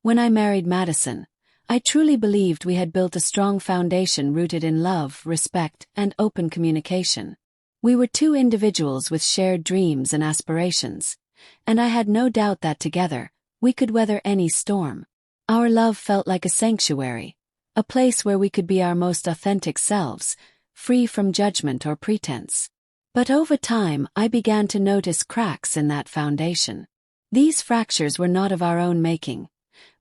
When I married Madison, I truly believed we had built a strong foundation rooted in love, respect, and open communication. We were two individuals with shared dreams and aspirations, and I had no doubt that together, we could weather any storm. Our love felt like a sanctuary, a place where we could be our most authentic selves, free from judgment or pretense. But over time, I began to notice cracks in that foundation. These fractures were not of our own making.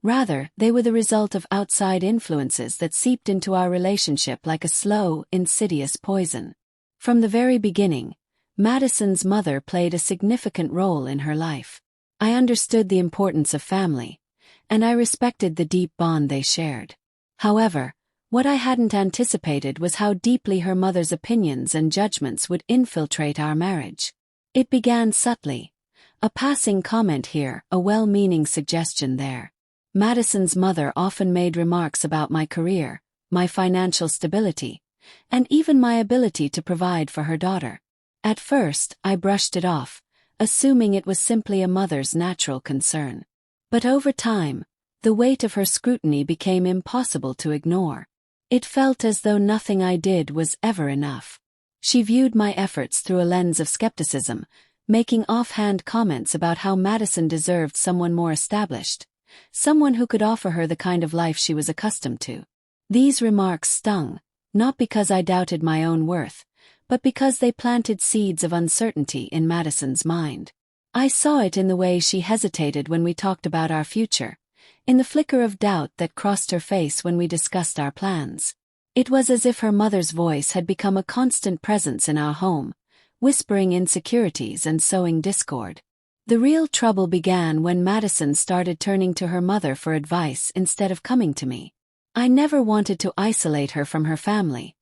Rather, they were the result of outside influences that seeped into our relationship like a slow, insidious poison. From the very beginning, Madison's mother played a significant role in her life. I understood the importance of family, and I respected the deep bond they shared. However, what I hadn't anticipated was how deeply her mother's opinions and judgments would infiltrate our marriage. It began subtly. A passing comment here, a well-meaning suggestion there. Madison's mother often made remarks about my career, my financial stability, and even my ability to provide for her daughter. At first, I brushed it off, assuming it was simply a mother's natural concern. But over time, the weight of her scrutiny became impossible to ignore. It felt as though nothing I did was ever enough. She viewed my efforts through a lens of skepticism, making offhand comments about how Madison deserved someone more established, someone who could offer her the kind of life she was accustomed to. These remarks stung, not because I doubted my own worth, but because they planted seeds of uncertainty in Madison's mind. I saw it in the way she hesitated when we talked about our future, in the flicker of doubt that crossed her face when we discussed our plans. It was as if her mother's voice had become a constant presence in our home, whispering insecurities and sowing discord. The real trouble began when Madison started turning to her mother for advice instead of coming to me. I never wanted to isolate her from her family.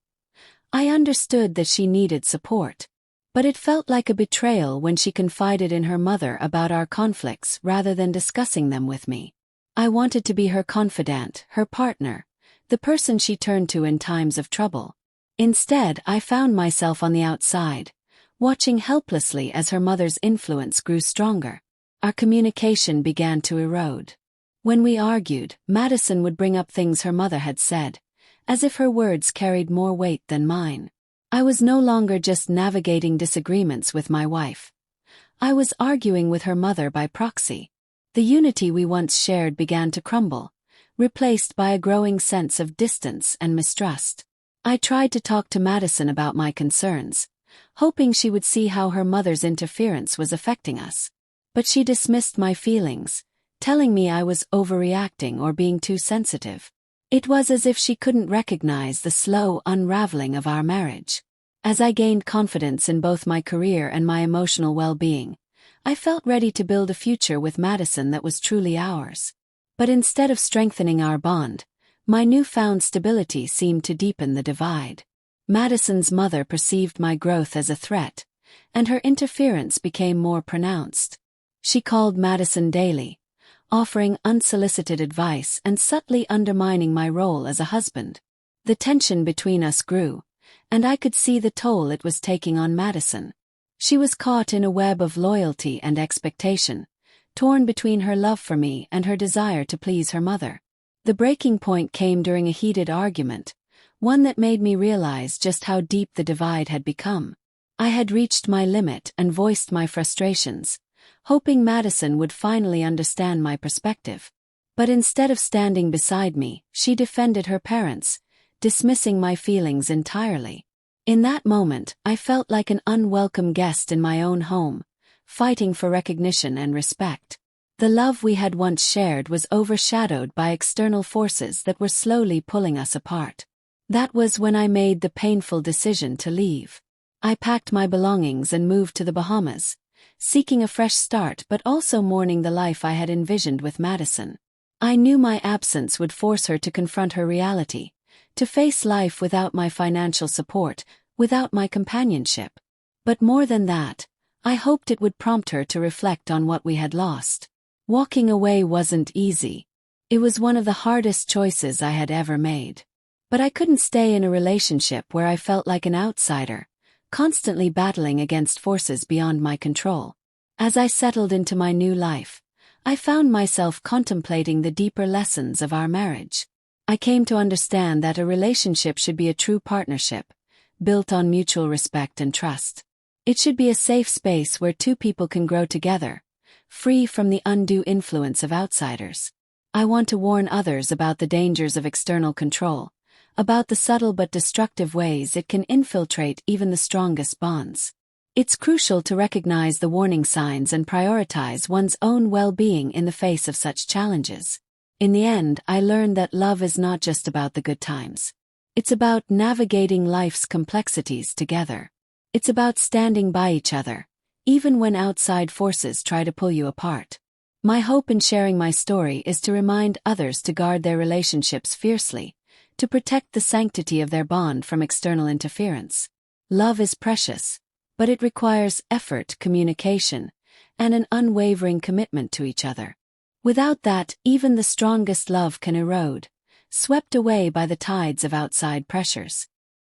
I understood that she needed support. But it felt like a betrayal when she confided in her mother about our conflicts rather than discussing them with me. I wanted to be her confidant, her partner, the person she turned to in times of trouble. Instead, I found myself on the outside, watching helplessly as her mother's influence grew stronger. Our communication began to erode. When we argued, Madison would bring up things her mother had said, as if her words carried more weight than mine. I was no longer just navigating disagreements with my wife. I was arguing with her mother by proxy. The unity we once shared began to crumble, replaced by a growing sense of distance and mistrust. I tried to talk to Madison about my concerns, hoping she would see how her mother's interference was affecting us. But she dismissed my feelings, telling me I was overreacting or being too sensitive. It was as if she couldn't recognize the slow unraveling of our marriage. As I gained confidence in both my career and my emotional well-being, I felt ready to build a future with Madison that was truly ours. But instead of strengthening our bond, my newfound stability seemed to deepen the divide. Madison's mother perceived my growth as a threat, and her interference became more pronounced. She called Madison daily, offering unsolicited advice and subtly undermining my role as a husband. The tension between us grew, and I could see the toll it was taking on Madison. She was caught in a web of loyalty and expectation, torn between her love for me and her desire to please her mother. The breaking point came during a heated argument, one that made me realize just how deep the divide had become. I had reached my limit and voiced my frustrations, hoping Madison would finally understand my perspective. But instead of standing beside me, she defended her parents, dismissing my feelings entirely. In that moment, I felt like an unwelcome guest in my own home, fighting for recognition and respect. The love we had once shared was overshadowed by external forces that were slowly pulling us apart. That was when I made the painful decision to leave. I packed my belongings and moved to the Bahamas, seeking a fresh start but also mourning the life I had envisioned with Madison. I knew my absence would force her to confront her reality, to face life without my financial support, without my companionship. But more than that, I hoped it would prompt her to reflect on what we had lost. Walking away wasn't easy. It was one of the hardest choices I had ever made. But I couldn't stay in a relationship where I felt like an outsider, constantly battling against forces beyond my control. As I settled into my new life, I found myself contemplating the deeper lessons of our marriage. I came to understand that a relationship should be a true partnership, built on mutual respect and trust. It should be a safe space where two people can grow together, free from the undue influence of outsiders. I want to warn others about the dangers of external control, about the subtle but destructive ways it can infiltrate even the strongest bonds. It's crucial to recognize the warning signs and prioritize one's own well-being in the face of such challenges. In the end, I learned that love is not just about the good times. It's about navigating life's complexities together. It's about standing by each other, even when outside forces try to pull you apart. My hope in sharing my story is to remind others to guard their relationships fiercely, to protect the sanctity of their bond from external interference. Love is precious, but it requires effort, communication, and an unwavering commitment to each other. Without that, even the strongest love can erode, swept away by the tides of outside pressures.